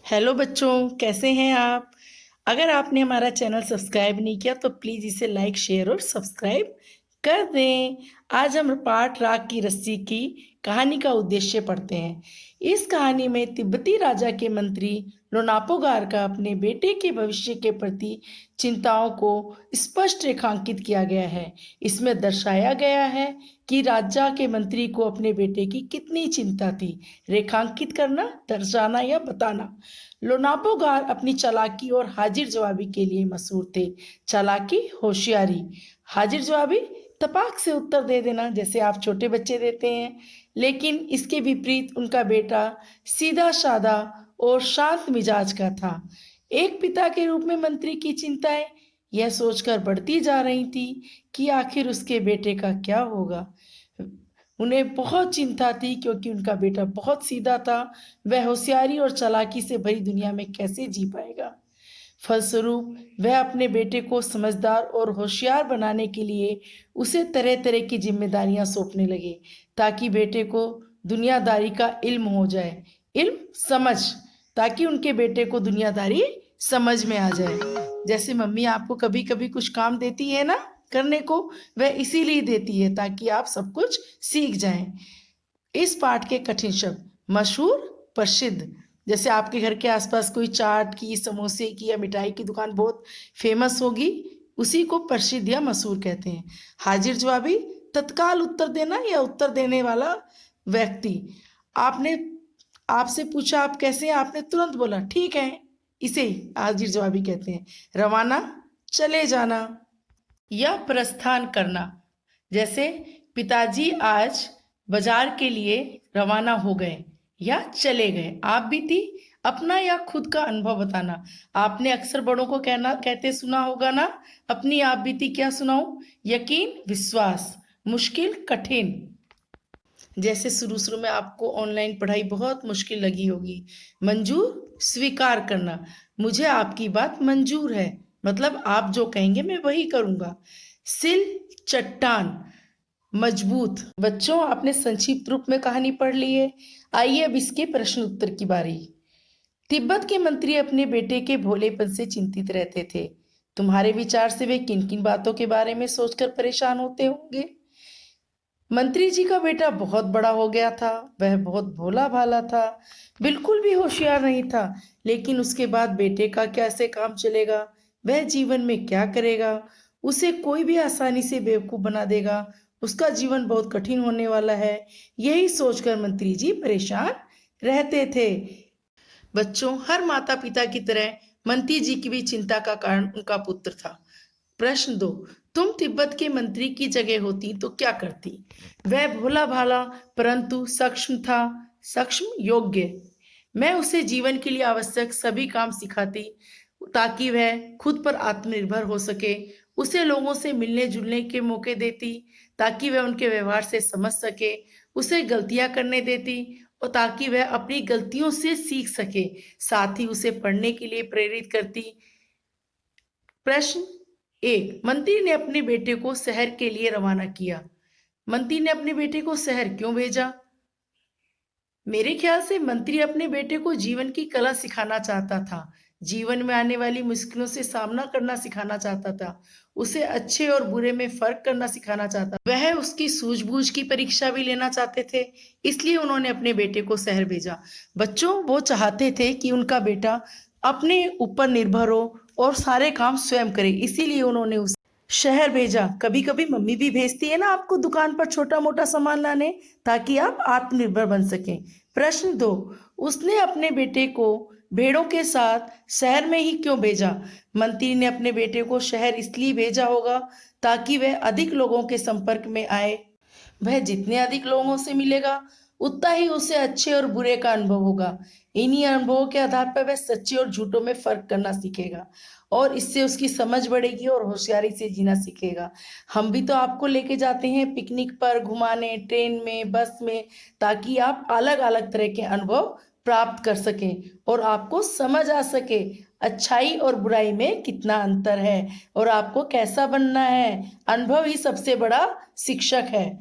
Hello बच्चों, कैसे हैं आप? अगर आपने हमारा चैनल सब्सक्राइब नहीं किया तो प्लीज़ इसे लाइक, शेयर और सब्सक्राइब कर दें। आज हम पाठ राग की रस्सी की कहानी का उद्देश्य पढ़ते हैं। इस कहानी में तिब्बती राजा के मंत्री लोनापोगार का अपने बेटे के भविष्य के प्रति चिंताओं को स्पष्ट रेखांकित किया गया है। इसमें दर्शाया गया है कि राजा के मंत्री को अपने बेटे की कितनी चिंता थी। रेखांकित करना, दर्शाना या बताना। लोनापोगार अपनी चालाकी और हाजिर जवाबी के लिए मशहूर थे। चालाकी, होशियारी, हाजिर जवाबी, तपाक से उत्तर दे देना जैसे आप छोटे बच्चे देते हैं। लेकिन इसके विपरीत उनका बेटा सीधा साधा और शांत मिजाज का था। एक पिता के रूप में मंत्री की चिंताएं यह सोचकर बढ़ती जा रही थी कि आखिर उसके बेटे का क्या होगा। उन्हें बहुत चिंता थी क्योंकि उनका बेटा बहुत सीधा था। वह होशियारी और चालाकी से भरी दुनिया में कैसे जी पाएगा। फलस्वरूप वह अपने बेटे को समझदार और होशियार बनाने के लिए उसे तरह तरह की जिम्मेदारियां सौंपने लगे ताकि बेटे को दुनियादारी का इल्म हो जाए। इल्म, समझ, ताकि उनके बेटे को दुनियादारी समझ में आ जाए। जैसे मम्मी आपको कभी कभी कुछ काम देती है ना करने को, वह इसीलिए देती है ताकि आप सब कुछ सीख जाएं। इस पाठ के कठिन शब्द: मशहूर, प्रसिद्ध। जैसे आपके घर के आसपास कोई चाट की, समोसे की या मिठाई की दुकान बहुत फेमस होगी, उसी को प्रसिद्ध या मशहूर कहते हैं। हाजिर जवाबी, तत्काल उत्तर देना या उत्तर देने वाला व्यक्ति। आपने आपसे पूछा आप कैसे हैं, आपने तुरंत बोला ठीक है, इसे हाजिर जवाबी कहते हैं। रवाना, चले जाना या प्रस्थान करना। जैसे पिताजी आज बाजार के लिए रवाना हो गए या चले गए। आप भी थी, अपना या खुद का अनुभव बताना। आपने अक्सर बड़ों को कहते सुना होगा ना, अपनी आप बीती क्या सुनाऊं? यकीन, विश्वास, मुश्किल, कठिन। जैसे शुरू शुरू में आपको ऑनलाइन पढ़ाई बहुत मुश्किल लगी होगी। मंजूर, स्वीकार करना, मुझे आपकी बात मंजूर है, मतलब आप जो कहेंगे मैं वही करूंगा। सिल, चट्टान, मजबूत। बच्चों, आपने संक्षिप्त रूप में कहानी पढ़ ली है। आइए अब इसके प्रश्न उत्तर की बारी। तिब्बत के मंत्री अपने बेटे के भोलेपन से चिंतित रहते थे। तुम्हारे विचार से वे किन किन बातों के बारे में सोचकर परेशान होते होंगे? मंत्री जी का बेटा बहुत बड़ा हो गया था। वह बहुत भोला भाला था, बिल्कुल भी होशियार नहीं था। लेकिन उसके बाद बेटे का कैसे काम चलेगा? वह जीवन में क्या करेगा? उसे कोई भी आसानी से बेवकूफ बना देगा। उसका जीवन बहुत कठिन होने वाला है। यही सोचकर मंत्री जी परेशान रहते थे। बच्चों, हर माता पिता की तरह मंत्री जी की भी चिंता का कारण उनका पुत्र था। प्रश्न 2, तुम तिब्बत के मंत्री की जगह होती तो क्या करती? वह भोला भाला परंतु सक्षम था। सक्षम, योग्य। मैं उसे जीवन के लिए आवश्यक सभी काम सिखाती ताकि वह खुद पर आत्मनिर्भर हो सके। उसे लोगों से मिलने जुलने के मौके देती ताकि वह उनके व्यवहार से समझ सके। उसे गलतियां करने देती और ताकि वह अपनी गलतियों से सीख सके। साथ ही उसे पढ़ने के लिए प्रेरित करती। प्रश्न 1, मंत्री ने अपने बेटे को शहर के लिए रवाना किया। मंत्री ने अपने बेटे को शहर क्यों भेजा? मेरे ख्याल से मंत्री अपने बेटे को जीवन की कला सिखाना चाहता था। जीवन में आने वाली मुश्किलों से सामना करना सिखाना चाहता था। उसे अच्छे और बुरे में फर्क करना सिखाना चाहता। वह उसकी सूझबूझ की परीक्षा भी लेना चाहते थे। इसलिए उन्होंने अपने बेटे को शहर भेजा। बच्चों, वो चाहते थे कि उनका बेटा अपने ऊपर निर्भर हो और सारे काम स्वयं करे। इसीलिए उन्होंने उसे शहर भेजा। कभी कभी मम्मी भी भेजती है ना आपको दुकान पर छोटा मोटा सामान लाने, ताकि आप आत्मनिर्भर बन सकें। प्रश्न 2, उसने अपने बेटे को भेड़ों के साथ शहर में ही क्यों भेजा? मंत्री ने अपने बेटे को शहर इसलिए भेजा होगा ताकि वह अधिक लोगों के संपर्क में आए। वह जितने अधिक लोगों से मिलेगा उतना ही उसे अच्छे और बुरे का अनुभव होगा। इन्हीं अनुभवों के आधार पर वह सच्चे और झूठों में फर्क करना सीखेगा और इससे उसकी समझ बढ़ेगी और होशियारी से जीना सीखेगा। हम भी तो आपको लेके जाते हैं पिकनिक पर घुमाने, ट्रेन में, बस में, ताकि आप अलग अलग तरह के अनुभव प्राप्त कर सकें और आपको समझ आ सके अच्छाई और बुराई में कितना अंतर है और आपको कैसा बनना है। अनुभव ही सबसे बड़ा शिक्षक है।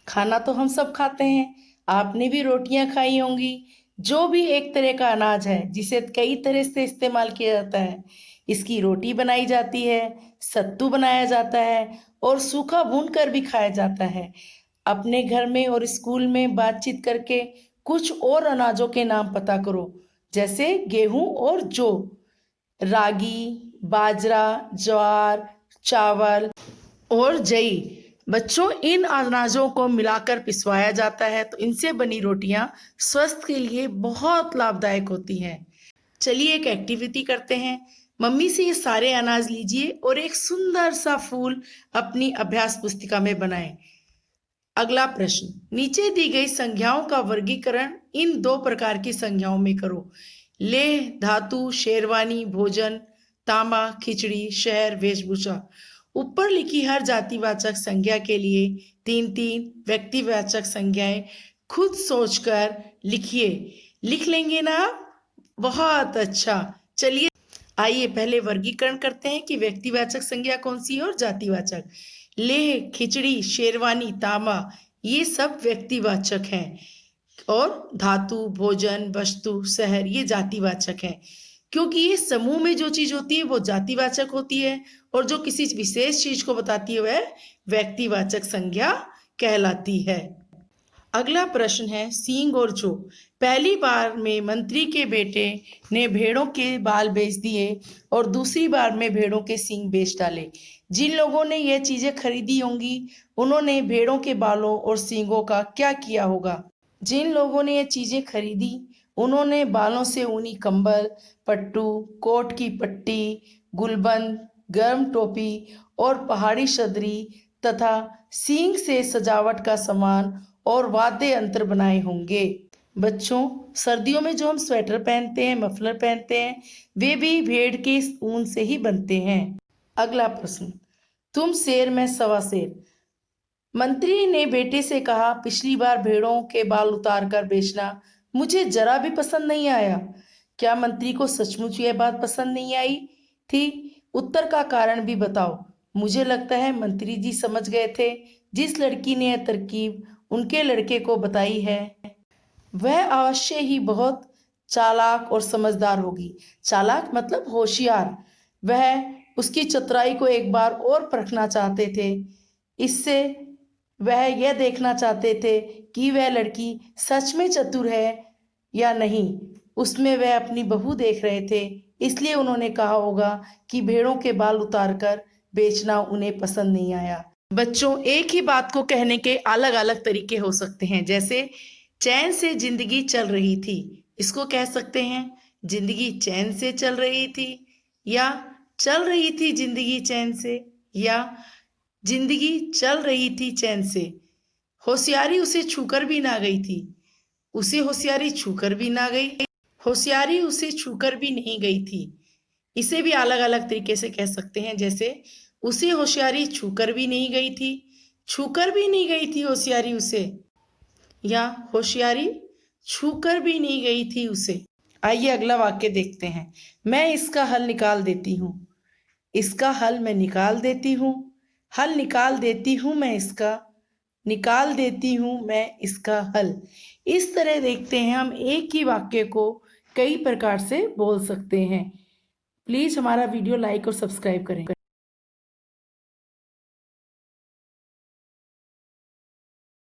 खाना तो हम सब खाते हैं, आपने भी रोटियां खाई होंगी। जो भी एक तरह का अनाज है जिसे कई तरह से इस्तेमाल किया जाता है। इसकी रोटी बनाई जाती है, सत्तू बनाया जाता है और सूखा भूनकर भी खाया जाता है। अपने घर में और स्कूल में बातचीत करके कुछ और अनाजों के नाम पता करो, जैसे गेहूं और जौ, रागी, बाजरा, ज्वार, चावल और जई। बच्चों, इन अनाजों को मिलाकर पिसवाया जाता है तो इनसे बनी रोटियां स्वास्थ्य के लिए बहुत लाभदायक होती हैं। चलिए एक एक्टिविटी करते हैं। मम्मी से ये सारे अनाज लीजिए और एक सुंदर सा फूल अपनी अभ्यास पुस्तिका में बनाएं। अगला प्रश्न, नीचे दी गई संज्ञाओं का वर्गीकरण इन दो प्रकार की संज्ञाओं में करो। लेह, धातु, शेरवानी, भोजन, तांबा, खिचड़ी, शहर, वेशभूषा। ऊपर लिखी हर जातिवाचक संज्ञा के लिए तीन तीन व्यक्तिवाचक संज्ञाएं खुद सोचकर लिखिए। लिख लेंगे ना आप? बहुत अच्छा। चलिए आइए पहले वर्गीकरण करते हैं कि व्यक्तिवाचक संज्ञा कौन सी है और जातिवाचक। लेह, खिचड़ी, शेरवानी, तांबा ये सब व्यक्तिवाचक हैं और धातु, भोजन, वस्तु, शहर ये जातिवाचक हैं। क्योंकि ये समूह में जो चीज होती है वो जातिवाचक होती है और जो किसी विशेष चीज को बताती है वह व्यक्तिवाचक संज्ञा कहलाती है। अगला प्रश्न है सींग और जौ। पहली बार में मंत्री के बेटे ने भेड़ों के बाल बेच दिए और दूसरी बार में भेड़ों के सींग बेच डाले। जिन लोगों ने यह चीजें खरीदी होंगी उन्होंने भेड़ों के बालों और सींगों का क्या किया होगा? जिन लोगों ने ये चीजें खरीदी उन्होंने बालों से ऊनी कंबल, पट्टू, कोट की पट्टी, गुलबंद, गर्म टोपी और पहाड़ी सदरी तथा सींग से सजावट का सामान और वाद्य यंत्र बनाए होंगे। बच्चों, सर्दियों में जो हम स्वेटर पहनते हैं, मफलर पहनते हैं, वे भी भेड़ के ऊन से ही बनते हैं। अगला प्रश्न, तुम शेर मैं सवा शेर। मंत्री ने बेटे से कहा, पिछली बार भेड़ों के बाल उतार कर बेचना मुझे जरा भी पसंद नहीं आया। क्या मंत्री को सचमुच यह बात पसंद नहीं आई थी? उत्तर का कारण भी बताओ। मुझे लगता है मंत्री जी समझ गए थे जिस लड़की ने यह तरकीब उनके लड़के को बताई है वह अवश्य ही बहुत चालाक और समझदार होगी। चालाक मतलब होशियार। वह उसकी चतुराई को एक बार और परखना चाहते थे। इससे वह यह देखना चाहते थे कि वह लड़की सच में चतुर है या नहीं। उसमें वह अपनी बहू देख रहे थे, इसलिए उन्होंने कहा होगा कि भेड़ों के बाल उतारकर बेचना उन्हें पसंद नहीं आया। बच्चों, एक ही बात को कहने के अलग अलग तरीके हो सकते हैं। जैसे चैन से जिंदगी चल रही थी, इसको कह सकते हैं जिंदगी चैन से चल रही थी, या चल रही थी जिंदगी चैन से, या जिंदगी चल रही थी चैन से। होशियारी उसे छूकर भी ना गई थी, उसे होशियारी छूकर भी ना गई, होशियारी उसे छूकर भी नहीं गई थी। इसे भी अलग अलग तरीके से कह सकते हैं। जैसे उसे होशियारी छूकर भी नहीं गई थी, छूकर भी नहीं गई थी होशियारी उसे, या होशियारी छूकर भी नहीं गई थी उसे। आइए अगला वाक्य देखते हैं। मैं इसका हल निकाल देती हूँ। इसका हल मैं निकाल देती हूँ। हल निकाल देती हूँ मैं इसका, निकाल देती हूँ मैं इसका हल। इस तरह देखते हैं हम एक ही वाक्य को कई प्रकार से बोल सकते हैं। प्लीज़ हमारा वीडियो लाइक और सब्सक्राइब करें।